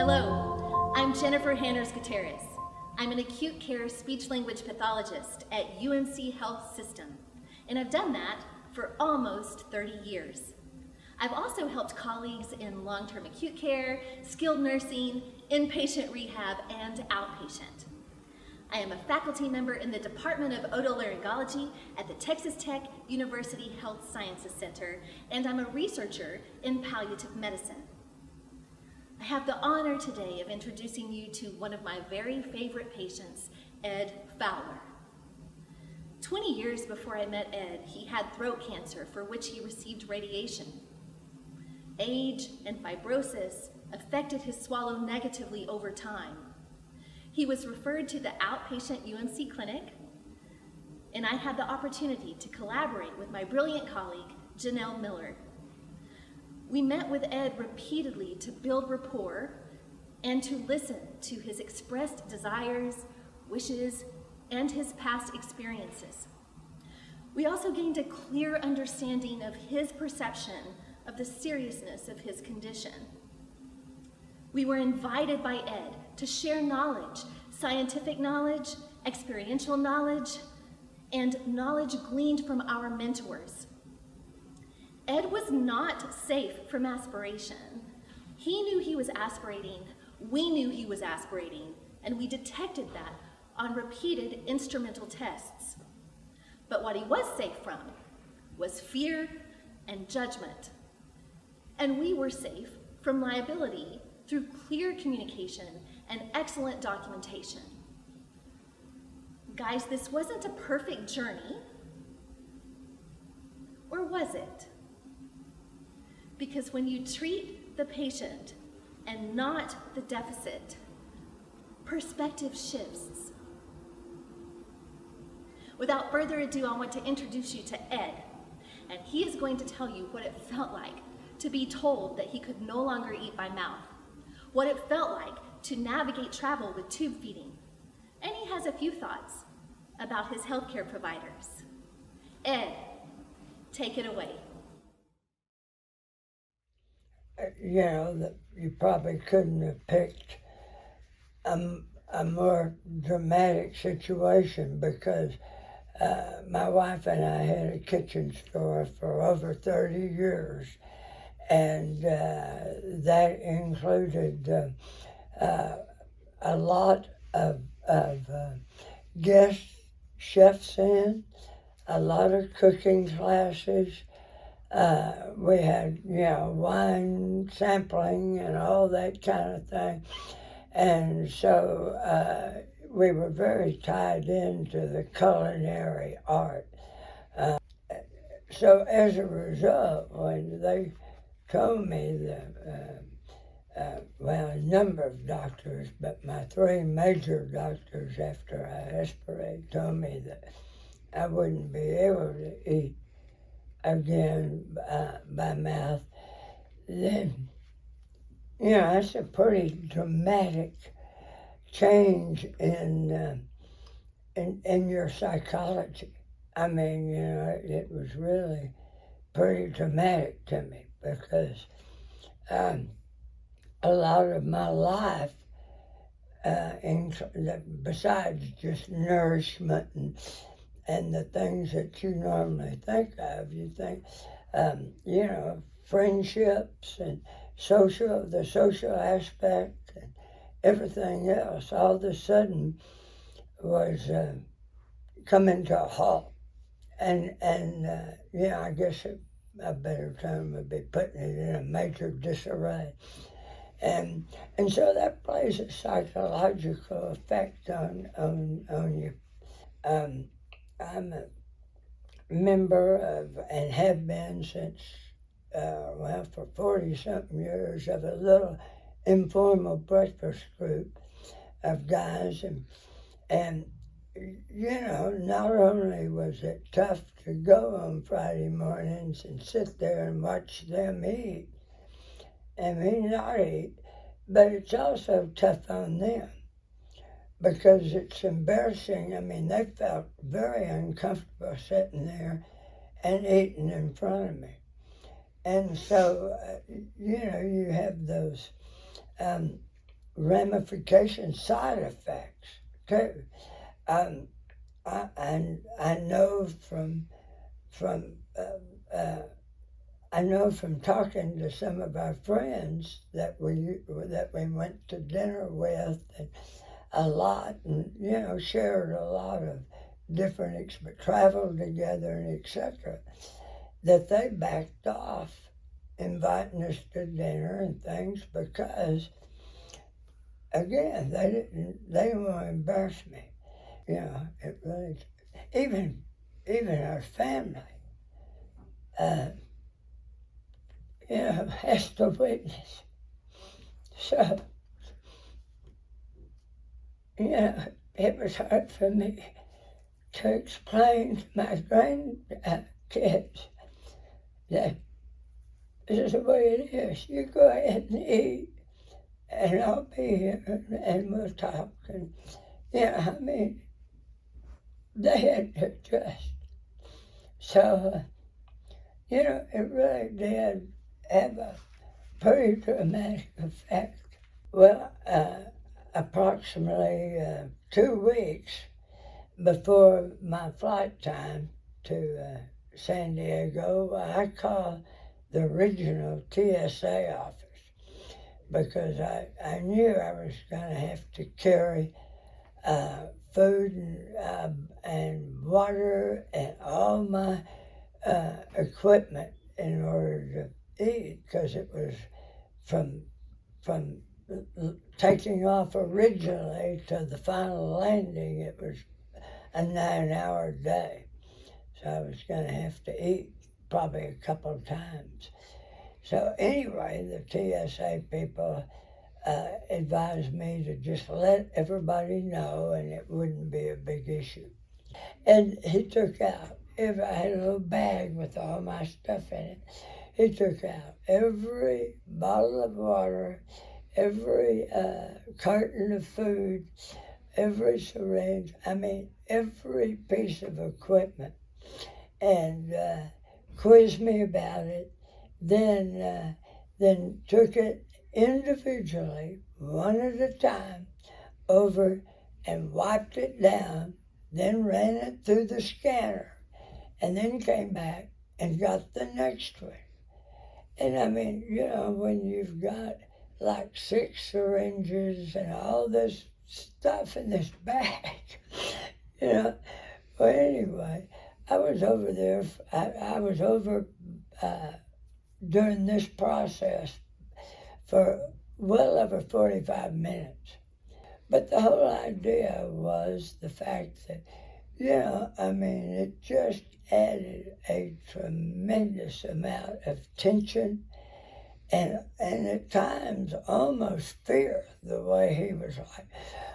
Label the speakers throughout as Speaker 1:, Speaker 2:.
Speaker 1: Hello, I'm Jennifer Gutierrez. I'm an acute care speech-language pathologist at UMC Health System, and I've done that for almost 30 years. I've also helped colleagues in long-term acute care, skilled nursing, inpatient rehab, and outpatient. I am a faculty member in the Department of Otolaryngology at the Texas Tech University Health Sciences Center, and I'm a researcher in palliative medicine. I have the honor today of introducing you to one of my very favorite patients, Ed Fowler. 20 years before I met Ed, he had throat cancer for which he received radiation. Age and fibrosis affected his swallow negatively over time. He was referred to the outpatient UMC clinic, and I had the opportunity to collaborate with my brilliant colleague, Janelle Miller. We met with Ed repeatedly to build rapport and to listen to his expressed desires, wishes, and his past experiences. We also gained a clear understanding of his perception of the seriousness of his condition. We were invited by Ed to share knowledge, scientific knowledge, experiential knowledge, and knowledge gleaned from our mentors. Ed was not safe from aspiration. He knew he was aspirating, we knew he was aspirating, and we detected that on repeated instrumental tests. But what he was safe from was fear and judgment. And we were safe from liability through clear communication and excellent documentation. Guys, this wasn't a perfect journey, or was it? Because when you treat the patient and not the deficit, perspective shifts. Without further ado, I want to introduce you to Ed, and he is going to tell you what it felt like to be told that he could no longer eat by mouth, what it felt like to navigate travel with tube feeding, and he has a few thoughts about his healthcare providers. Ed, take it away.
Speaker 2: You know, that you probably couldn't have picked a more dramatic situation because my wife and I had a kitchen store for over 30 years, and that included a lot of guest chefs in, a lot of cooking classes. We had, wine sampling and all that kind of thing. And so we were very tied into the culinary art. So as a result, when they told me that, a number of doctors, but my three major doctors after I aspirated told me that I wouldn't be able to eat again by mouth, then, that's a pretty dramatic change in your psychology. I mean, it was really pretty dramatic to me because a lot of my life, besides just nourishment and the things that you normally think of, you think, friendships and the social aspect and everything else all of a sudden was coming to a halt. And I guess a better term would be putting it in a major disarray. And so that plays a psychological effect on you. I'm a member of, and have been since, for 40-something years, of a little informal breakfast group of guys. And not only was it tough to go on Friday mornings and sit there and watch them eat, and me not eat, but it's also tough on them. Because it's embarrassing. I mean, they felt very uncomfortable sitting there and eating in front of me. And so, you have those ramification side effects too. I know from I know from talking to some of our friends that we went to dinner with and a lot, and shared a lot of different traveled together and etc. That they backed off inviting us to dinner and things because, again, they didn't want to embarrass me. It really, even our family, has to witness. So, it was hard for me to explain to my grandkids that this is the way it is. You go ahead and eat, and I'll be here, and we'll talk. And, they had to adjust. So, it really did have a pretty dramatic effect. Well, approximately 2 weeks before my flight time to San Diego, I called the regional TSA office because I knew I was going to have to carry food and water and all my equipment in order to eat, because it was from taking off originally to the final landing, it was a 9-hour day. So I was going to have to eat probably a couple of times. So anyway, the TSA people advised me to just let everybody know and it wouldn't be a big issue. And he took out, if I had a little bag with all my stuff in it, he took out every bottle of water, every carton of food, every syringe, every piece of equipment, and quizzed me about it, then took it individually, one at a time, over and wiped it down, then ran it through the scanner, and then came back and got the next one. And when you've got like 6 syringes and all this stuff in this bag, well, anyway, I was over there, I was over during this process for well over 45 minutes. But the whole idea was the fact that, it just added a tremendous amount of tension and at times almost fear, the way he was like,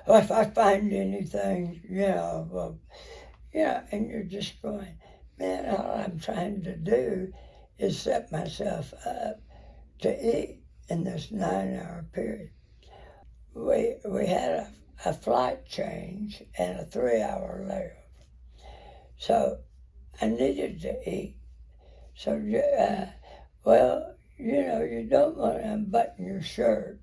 Speaker 2: well, if I find anything, and you're just going, man, all I'm trying to do is set myself up to eat in this 9-hour period. We had a flight change and a 3-hour layover. So I needed to eat. So, you don't want to unbutton your shirt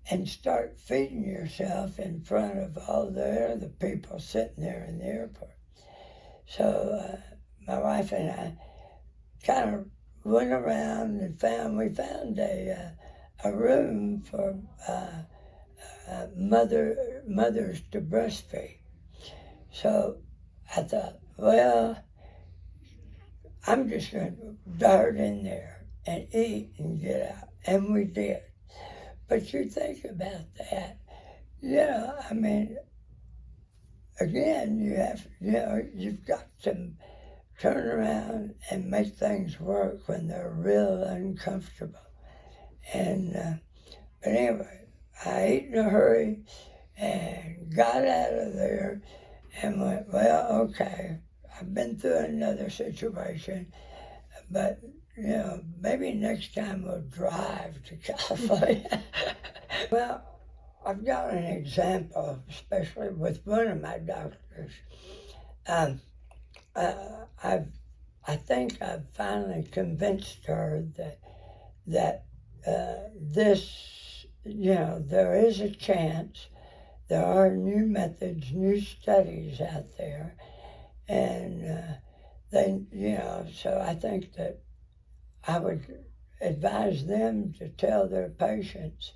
Speaker 2: and start feeding yourself in front of all the other people sitting there in the airport. So my wife and I kind of went around and we found a room for mothers to breastfeed. So I thought, well, I'm just going to dart in there and eat and get out. And we did. But you think about that, again, you've got to turn around and make things work when they're real uncomfortable. And, but anyway, I ate in a hurry and got out of there and went, well, okay, I've been through another situation, but, maybe next time we'll drive to California. Well, I've got an example, especially with one of my doctors. I think I've finally convinced her that this there is a chance. There are new methods, new studies out there, and so I think that I would advise them to tell their patients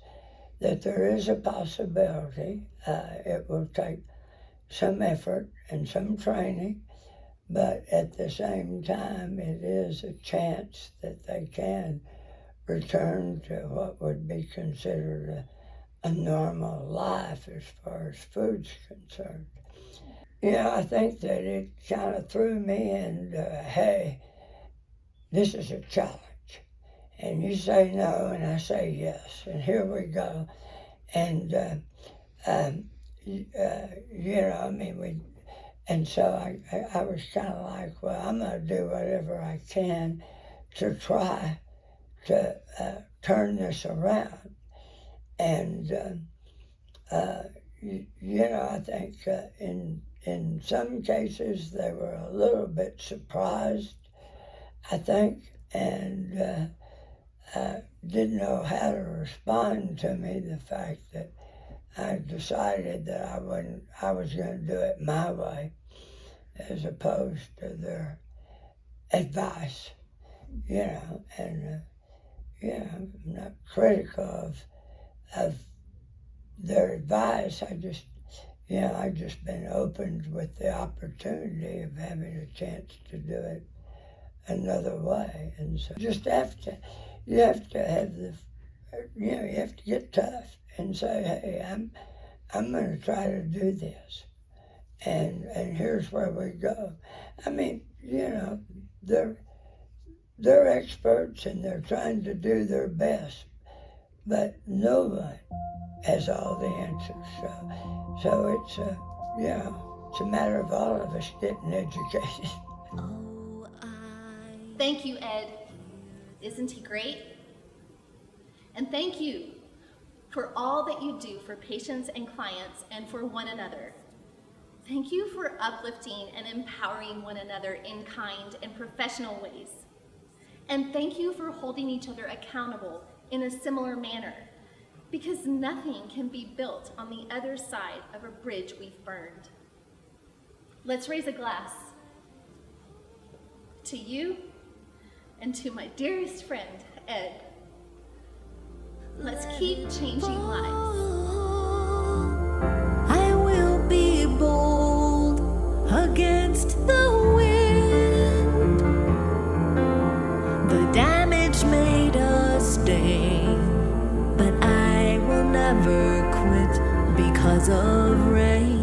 Speaker 2: that there is a possibility. It will take some effort and some training, but at the same time, it is a chance that they can return to what would be considered a normal life as far as food's concerned. I think that it kind of threw me into, hey, this is a challenge. And you say no, and I say yes, and here we go. And, and so I was kind of like, well, I'm going to do whatever I can to try to turn this around. And, I think in some cases they were a little bit surprised, I think, and didn't know how to respond to me, the fact that I decided that I was going to do it my way as opposed to their advice, and I'm not critical of their advice. I just been opened with the opportunity of having a chance to do it another way, and so you have to get tough and say, hey, I'm going to try to do this, and here's where we go. I mean, they're experts and they're trying to do their best, but no one has all the answers. So it's a matter of all of us getting educated.
Speaker 1: Thank you, Ed. Isn't he great? And thank you for all that you do for patients and clients and for one another. Thank you for uplifting and empowering one another in kind and professional ways. And thank you for holding each other accountable in a similar manner, because nothing can be built on the other side of a bridge we've burned. Let's raise a glass to you and to my dearest friend, Ed. Let's keep changing lives.
Speaker 3: I will be bold against the wind. The damage made us stay, but I will never quit because of rain.